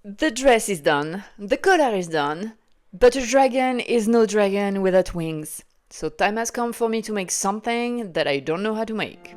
The dress is done, the collar is done, but a dragon is no dragon without wings. So time has come for me to make something that I don't know how to make.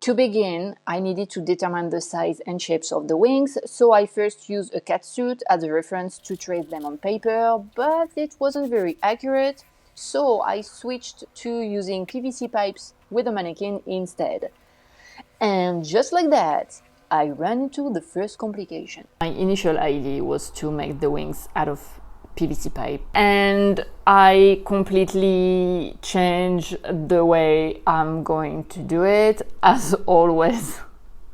To begin, I needed to determine the size and shapes of the wings, so I first used a catsuit as a reference to trace them on paper, but it wasn't very accurate, so I switched to using PVC pipes with a mannequin instead. And just like that, I ran into the first complication. My initial idea was to make the wings out of PVC pipe, and I completely changed the way I'm going to do it. As always,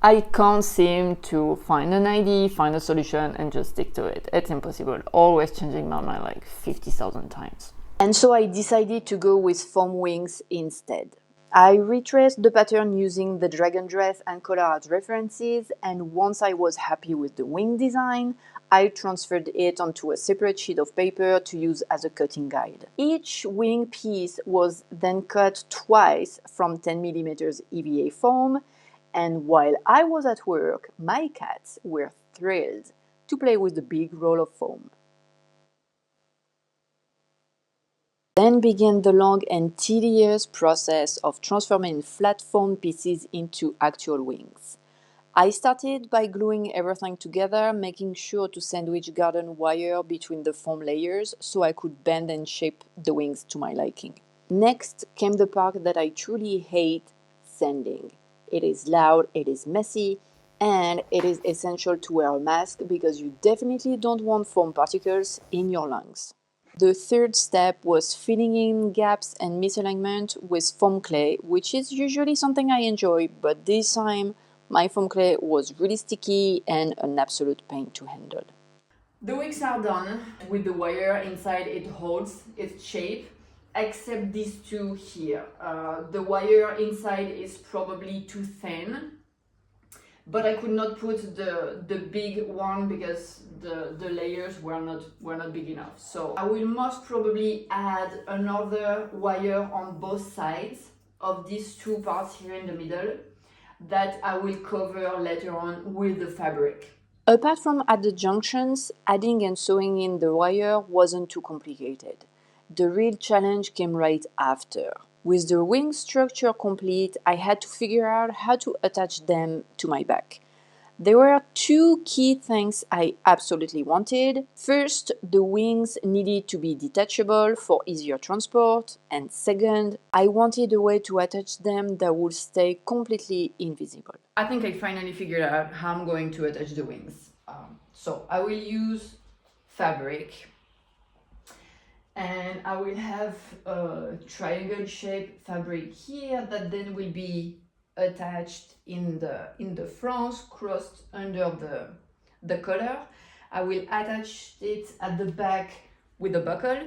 I can't seem to find an idea, find a solution, and just stick to it. It's impossible. Always changing my mind like 50,000 times. And so I decided to go with foam wings instead. I retraced the pattern using the dragon dress and collar as references, and once I was happy with the wing design, I transferred it onto a separate sheet of paper to use as a cutting guide. Each wing piece was then cut twice from 10mm EVA foam, and while I was at work, my cats were thrilled to play with the big roll of foam. Then began the long and tedious process of transforming flat foam pieces into actual wings. I started by gluing everything together, making sure to sandwich garden wire between the foam layers so I could bend and shape the wings to my liking. Next came the part that I truly hate, sanding. It is loud, it is messy, and it is essential to wear a mask because you definitely don't want foam particles in your lungs. The third step was filling in gaps and misalignment with foam clay, which is usually something I enjoy, but this time my foam clay was really sticky and an absolute pain to handle. The wings are done. With the wire inside, it holds its shape, except these two here. The wire inside is probably too thin, but I could not put the big one because the layers were not big enough. So I will most probably add another wire on both sides of these two parts here in the middle that I will cover later on with the fabric. Apart from at the junctions, adding and sewing in the wire wasn't too complicated. The real challenge came right after. With the wing structure complete, I had to figure out how to attach them to my back. There were two key things I absolutely wanted. First, the wings needed to be detachable for easier transport, and second, I wanted a way to attach them that would stay completely invisible. I think I finally figured out how I'm going to attach the wings. So I will use fabric, and I will have a triangle shaped fabric here that then will be attached in the front, crossed under the collar. I will attach it at the back with a buckle,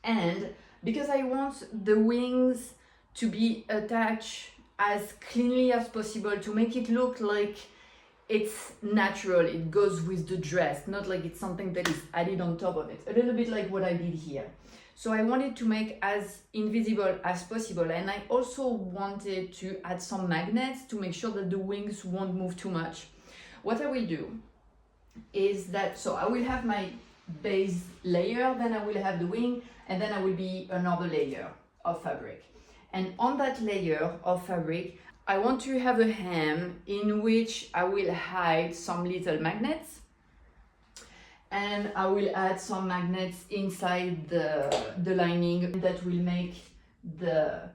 and because I want the wings to be attached as cleanly as possible to make it look like it's natural, it goes with the dress, not like it's something that is added on top of it. A little bit like what I did here. So I wanted to make as invisible as possible, and I also wanted to add some magnets to make sure that the wings won't move too much. What I will do is that, so I will have my base layer, then I will have the wing, and then I will be another layer of fabric. And on that layer of fabric, I want to have a hem in which I will hide some little magnets, and I will add some magnets inside the lining that will make the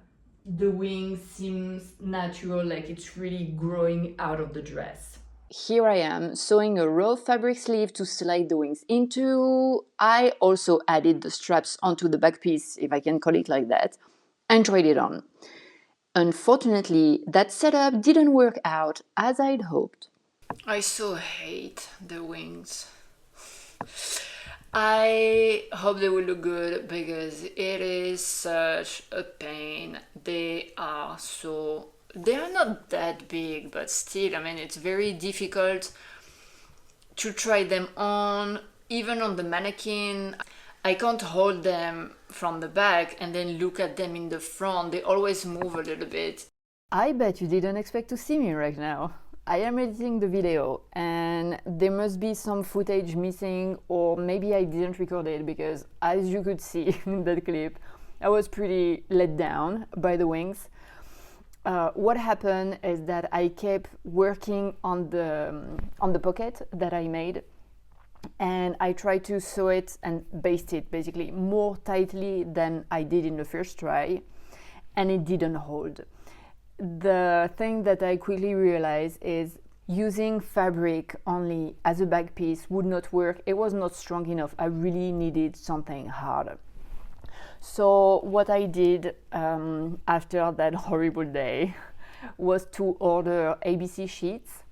wing seem natural, like it's really growing out of the dress. Here I am sewing a raw fabric sleeve to slide the wings into. I also added the straps onto the back piece, if I can call it like that, and tried it on. Unfortunately, that setup didn't work out as I'd hoped. I so hate the wings. I hope they will look good because it is such a pain. They are not that big, but still, I mean, it's very difficult to try them on, even on the mannequin. I can't hold them from the back and then look at them in the front. They always move a little bit. I bet you didn't expect to see me right now. I am editing the video and there must be some footage missing, or maybe I didn't record it because, as you could see in that clip, I was pretty let down by the wings. What happened is that I kept working on the pocket that I made, and I tried to sew it and baste it basically more tightly than I did in the first try, and it didn't hold. The thing that I quickly realized is using fabric only as a back piece would not work. It was not strong enough. I really needed something harder. So what I did after that horrible day was to order ABC sheets,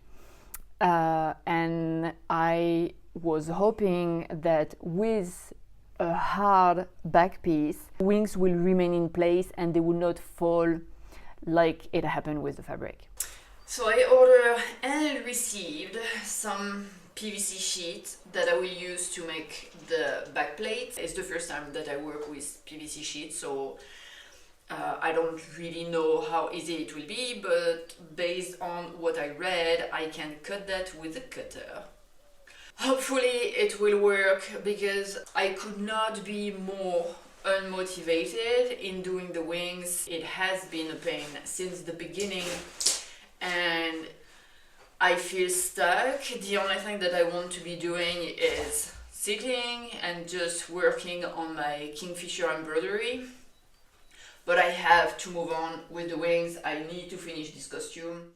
and I was hoping that with a hard back piece, wings will remain in place and they will not fall like it happened with the fabric. So I ordered and received some PVC sheet that I will use to make the back plate. It's the first time that I work with PVC sheet, so I don't really know how easy it will be, but based on what I read, I can cut that with a cutter. Hopefully it will work, because I could not be more unmotivated in doing the wings. It has been a pain since the beginning and I feel stuck. The only thing that I want to be doing is sitting and just working on my Kingfisher embroidery. But I have to move on with the wings. I need to finish this costume.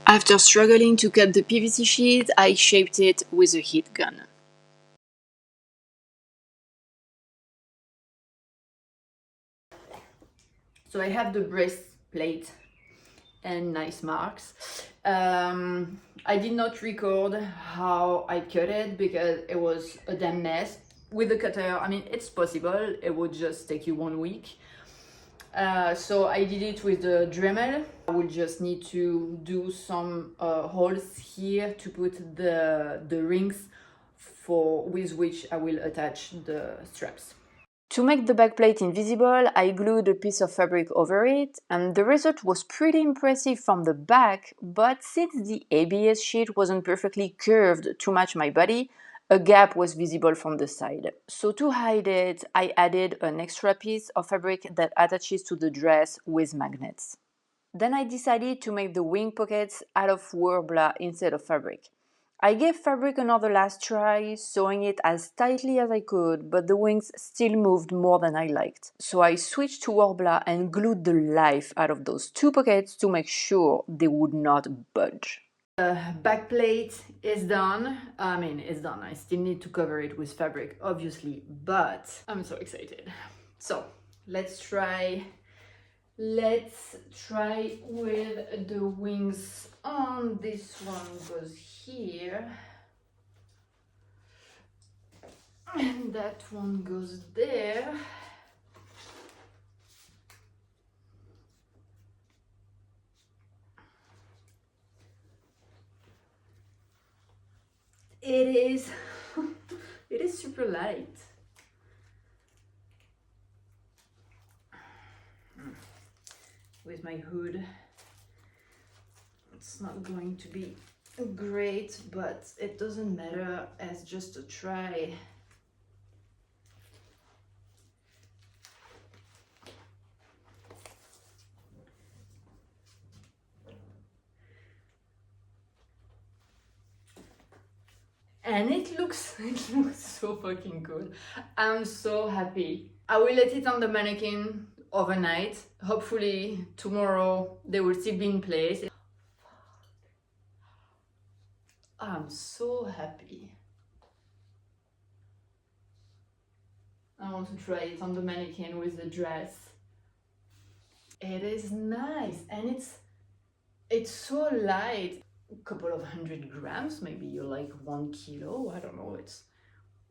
After struggling to cut the PVC sheet, I shaped it with a heat gun. So I have the breastplate and nice marks. I did not record how I cut it because it was a damn mess. With the cutter, I mean, it's possible, it would just take you 1 week. So I did it with the Dremel. I will just need to do some holes here to put the rings with which I will attach the straps. To make the backplate invisible, I glued a piece of fabric over it, and the result was pretty impressive from the back, but since the ABS sheet wasn't perfectly curved to match my body, a gap was visible from the side. So to hide it, I added an extra piece of fabric that attaches to the dress with magnets. Then I decided to make the wing pockets out of Worbla instead of fabric. I gave fabric another last try, sewing it as tightly as I could, but the wings still moved more than I liked. So I switched to Worbla and glued the life out of those 2 pockets to make sure they would not budge. The back plate is done. It's done. I still need to cover it with fabric, obviously, but I'm so excited. So let's try with the wings on. This one goes here and that one goes there. It is super light. With my hood, it's not going to be great, but it doesn't matter, as just a try. And it looks so fucking good. I'm so happy. I will let it on the mannequin overnight. Hopefully tomorrow they will still be in place. I'm so happy. I want to try it on the mannequin with the dress. It is nice, and it's so light. A couple of 100 grams, maybe like 1 kilo, I don't know, it's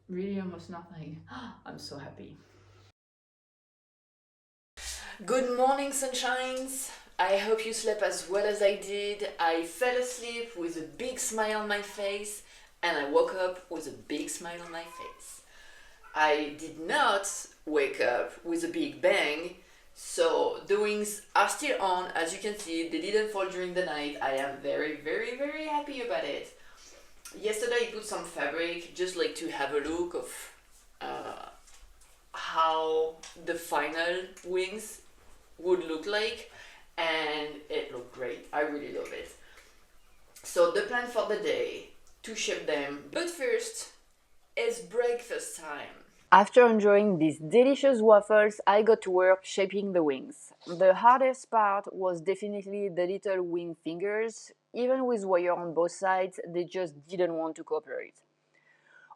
really almost nothing. I'm so happy. Good morning, sunshines. I hope you slept as well as I did. I fell asleep with a big smile on my face, and I woke up with a big smile on my face. I did not wake up with a big bang, so the wings are still on. As you can see, they didn't fall during the night. I am very, very, very happy about it. Yesterday I put some fabric just like to have a look of how the final wings would look like, and it looked great. I really love it. So the plan for the day, to shape them, but first it's breakfast time. After enjoying these delicious waffles, I got to work shaping the wings. The hardest part was definitely the little wing fingers. Even with wire on both sides, they just didn't want to cooperate.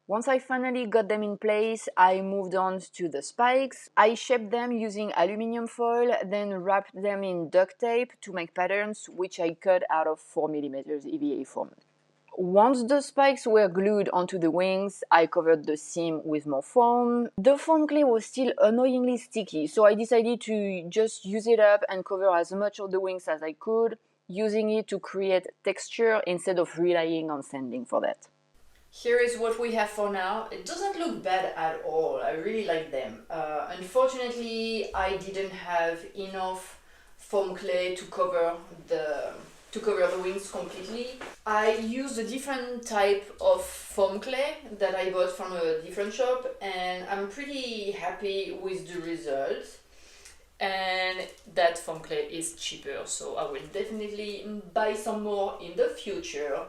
Once I finally got them in place, I moved on to the spikes. I shaped them using aluminum foil, then wrapped them in duct tape to make patterns, which I cut out of 4mm EVA foam. Once the spikes were glued onto the wings, I covered the seam with more foam. The foam clay was still annoyingly sticky, so I decided to just use it up and cover as much of the wings as I could, using it to create texture instead of relying on sanding for that. Here is what we have for now. It doesn't look bad at all. I really like them. Unfortunately, I didn't have enough foam clay to cover the wings completely. I used a different type of foam clay that I bought from a different shop, and I'm pretty happy with the results. And that foam clay is cheaper, so I will definitely buy some more in the future.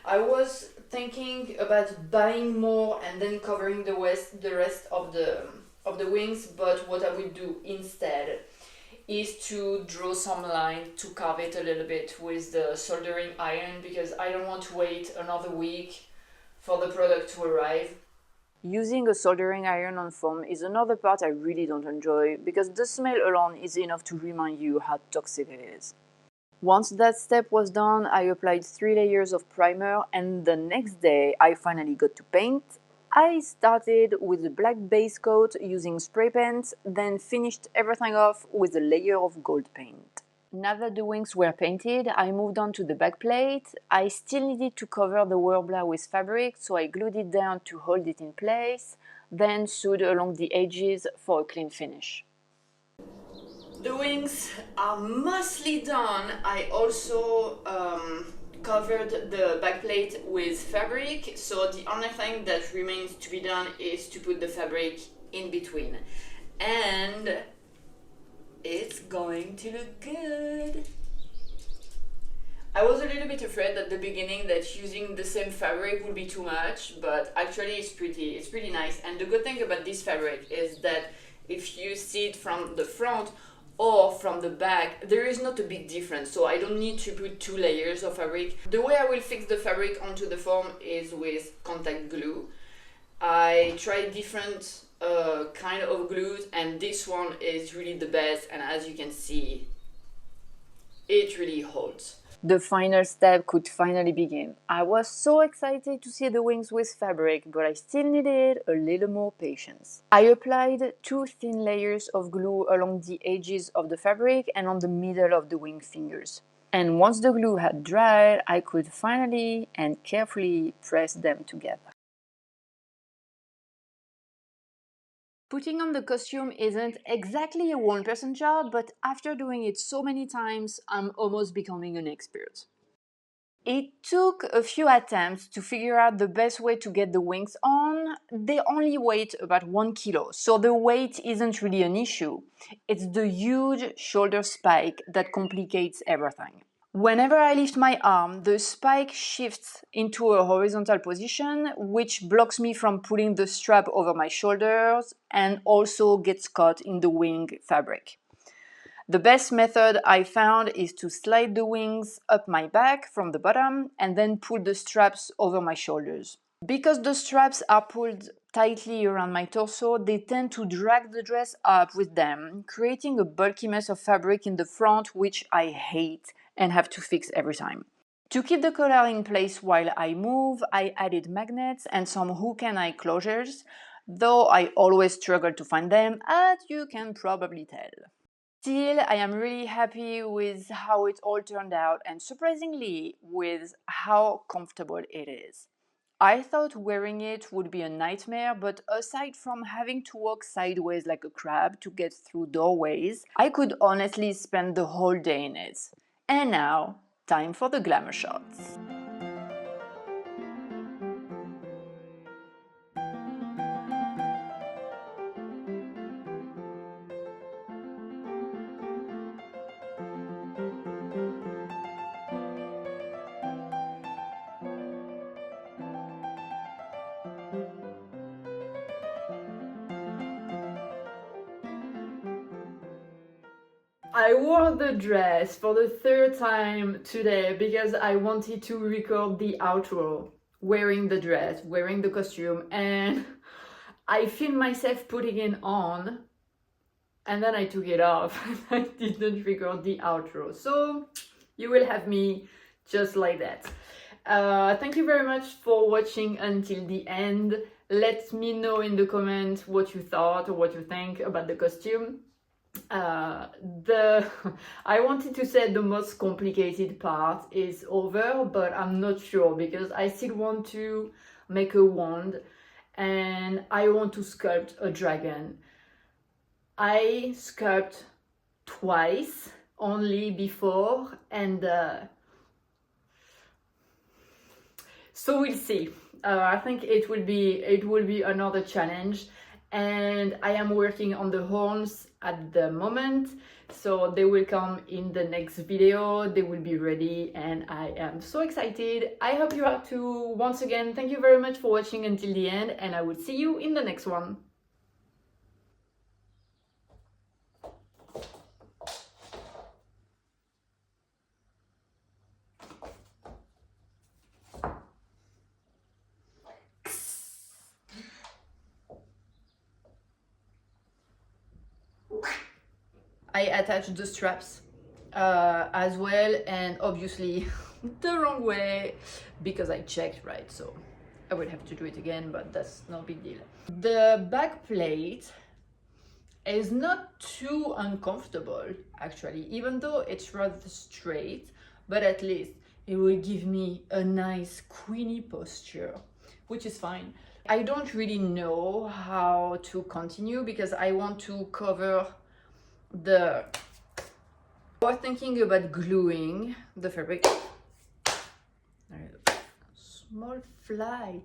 I was thinking about buying more and then covering the rest of the wings, but what I will do instead is to draw some line to carve it a little bit with the soldering iron, because I don't want to wait another week for the product to arrive. Using a soldering iron on foam is another part I really don't enjoy, because the smell alone is enough to remind you how toxic it is. Once that step was done, I applied 3 layers of primer, and the next day I finally got to paint. I started with a black base coat using spray paint, then finished everything off with a layer of gold paint. Now that the wings were painted, I moved on to the backplate. I still needed to cover the warbler with fabric, so I glued it down to hold it in place, then sewed along the edges for a clean finish. The wings are mostly done. I also covered the backplate with fabric, so the only thing that remains to be done is to put the fabric in between. And it's going to look good. I was a little bit afraid at the beginning that using the same fabric would be too much, but actually it's pretty nice. And the good thing about this fabric is that if you see it from the front or from the back, there is not a big difference, so I don't need to put 2 layers of fabric. The way I will fix the fabric onto the foam is with contact glue. I tried different kind of glues, and this one is really the best, and as you can see, it really holds. The final step could finally begin. I was so excited to see the wings with fabric, but I still needed a little more patience. I applied 2 thin layers of glue along the edges of the fabric and on the middle of the wing fingers. And once the glue had dried, I could finally and carefully press them together. Putting on the costume isn't exactly a one-person job, but after doing it so many times, I'm almost becoming an expert. It took a few attempts to figure out the best way to get the wings on. They only weigh about 1 kilo, so the weight isn't really an issue. It's the huge shoulder spike that complicates everything. Whenever I lift my arm, the spike shifts into a horizontal position, which blocks me from pulling the strap over my shoulders and also gets caught in the wing fabric. The best method I found is to slide the wings up my back from the bottom and then pull the straps over my shoulders. Because the straps are pulled tightly around my torso, they tend to drag the dress up with them, creating a bulky mess of fabric in the front, which I hate and have to fix every time. To keep the collar in place while I move, I added magnets and some hook and eye closures, though I always struggle to find them, as you can probably tell. Still, I am really happy with how it all turned out and surprisingly with how comfortable it is. I thought wearing it would be a nightmare, but aside from having to walk sideways like a crab to get through doorways, I could honestly spend the whole day in it. And now, time for the glamour shots. I wore the dress for the third time today because I wanted to record the outro wearing the dress, wearing the costume, and I filmed myself putting it on and then I took it off and I didn't record the outro. So you will have me just like that. Thank you very much for watching until the end. Let me know in the comments what you thought or what you think about the costume. I wanted to say the most complicated part is over, but I'm not sure because I still want to make a wand and I want to sculpt a dragon. I sculpted twice only before, and so we'll see. I think it will be another challenge, and I am working on the horns at the moment, so they will come in the next video. They will be ready and I am so excited. I hope you are too. Once again, thank you very much for watching until the end, and I will see you in the next one. I attached the straps as well, and obviously the wrong way because I checked, right? So I will have to do it again, but that's no big deal. The back plate is not too uncomfortable actually, even though it's rather straight, but at least it will give me a nice queenie posture, which is fine. I don't really know how to continue because I want to cover I was thinking about gluing the fabric. Small fly.